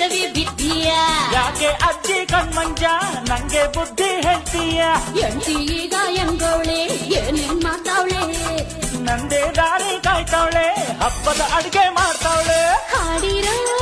ಎಡವಿ ಬಿದ್ದೀಯ. ಯಾಕೆ ಅಜ್ಜಿ ಕಣ್ಮಂಜ ನಂಗೆ ಬುದ್ಧಿ ಹೇಳ್ತೀಯ. ಎಂಟಿ ಈಗ ಎಂಗವಳೆ ಏನೇನ್ ಮಾಡ್ತಾವಳೆ. ನಂದೇ ದಾರಿ ಕಾಯ್ತಾವಳೆ ಹಬ್ಬದ ಅಡ್ಗೆ ಮಾಡ್ತಾವಳೆ. ಹಾಡಿರೋ